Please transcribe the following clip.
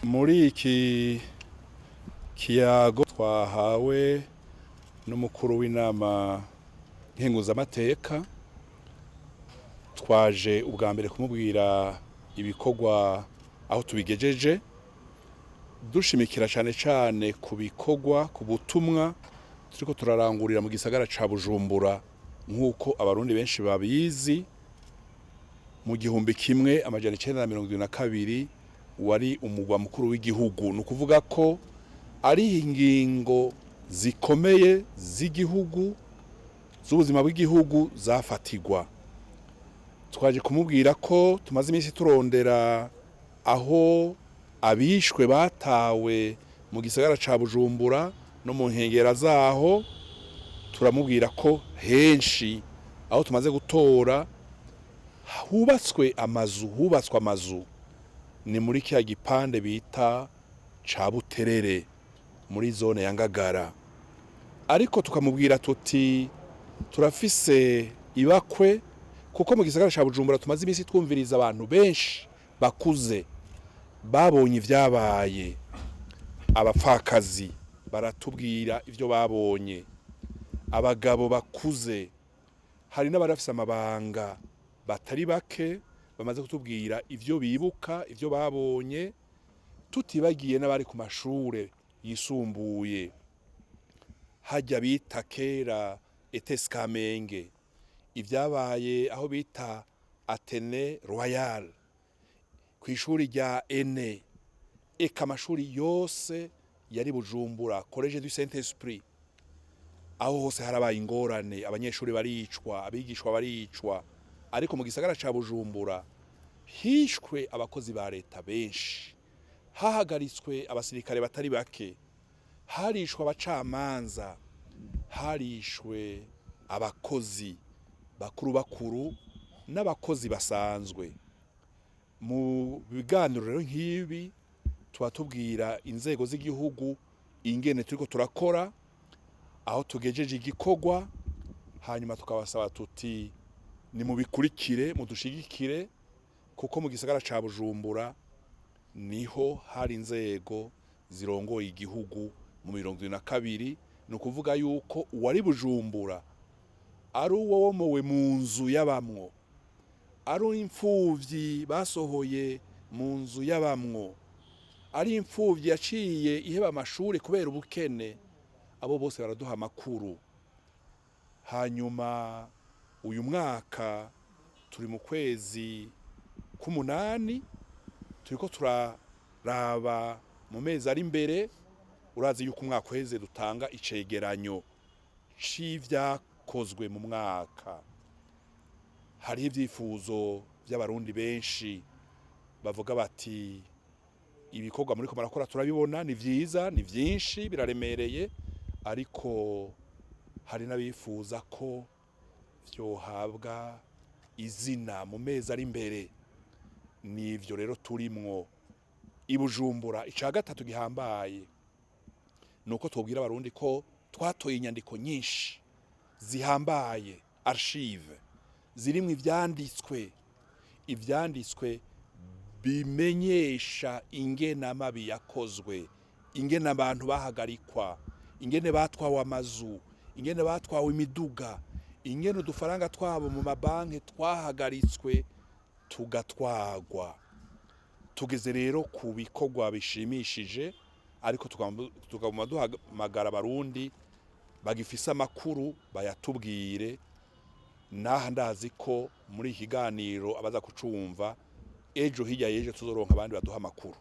Muri iki kiyago twahawe n'umukuru w'inama nkenguzamateka, twaje ubwa mbere kumubwira ibikorwa aho tubigejeje, dushimikira cane cane ku bikorwa, ku butumwa turiko turarangurira mu gisagara ca Bujumbura. Nk'uko abarundi benshi babizi, mu 1972 wari umugwa mukuru w'igihugu. Ni ukuvuga ko ari ingingo zikomeye z'igihugu, z'ubuzima bw'igihugu zafatigwa. Twaje kumubwira ko tumaze iminsi turondera aho abishwe batawe mu gisagara ca Bujumbura no mu nkengera zaho. Turamubwira ko henshi aho tumaze gutora hubatswe amazu ni muri kiya gipande bita ca Buterere muri zone ya Ngagara. Ariko tukamubwira tuti turafise ibakwe, kuko mu gisagara ca Bujumbura tumaze iminsi twumviriza abantu benshi bakuze babonye ivyabaye. Abapfakazi baratubwira ivyo babonye, abagabo bakuze, hari n'abarafise amabanga batari bake bamaze kutubwira ivyo bibuka, ivyo babonye, tutibagiye n'abari ku mashure yisumbuye hajya bita kera ETS Kamenge, ivyabaye aho bita Atene Royal, kw'ishuri rya Ene, eka amashuri yose yari Bujumbura, College du Saint-Esprit. Aho hose harabaye ingorane, abanyeshuri baricwa, abigishwa baricwa. Ariko mu gisagara ca Bujumbura hishwe abakozi ba leta benshi, hahagaritswe abasirikare batari bake, harishwe abacamanza, harishwe abakozi bakuru n'abakozi basanzwe. Mu biganiro rero nk'ibi tuba tubwira inzego z'igihugu ingene turiko turakora, aho tugejeje igikorwa, hanyuma tukabasaba tuti ni mubikurikire, mudushigikire, kuko mu gisagara ca Bujumbura niho hari inzego zirongoye igihugu mu 2022. Ni ukuvuga yuko uwari Bujumbura ari uwo womowe mu nzu y'abamwo, ari imfuvyi basohoye mu nzu y'abamwo, ari imfuvyi yaciye iheba amashuri kubera ubukene, abo bose baraduha amakuru. Hanyuma uyu mwaka turi mu kwezi k'umunani, turiko turaraba mu mezi ari imbere. Urazi yuko umwaka uheze dutanga icegeranyo c'ivyakozwe mu mwaka. Hariho ivyifuzo vy'abarundi benshi bavuga bati ibikorwa muriko murakora turabibona, ni vyiza, ni vyinshi, biraremereye, ariko hari n'abifuza ko vyohabwa izina mu mezi ari imbere. Nivyo rero turimwo i Bujumbura. Ica gatatu gihambaye nuko tubwira abarundi ko twatoye inyandiko nyinshi zihambaye, archive zirimwo ivyanditswe bimenyesha ingene amabi yakozwe, ingene abantu bahagarikwa, ingene batwawe amazu, ingene batwawe imiduga, ingene udufaranga twabo mu mabanki twahagaritswe tugatwagwa. Tugeze rero ku bikorwa bishimishije, ariko tukaguma duhamagara abarundi bagifise amakuru bayatubwire. Naha ndazi ko muri ikiganiro abaza kucumva ejo hirya yejo tuzoronka abandi baduha amakuru.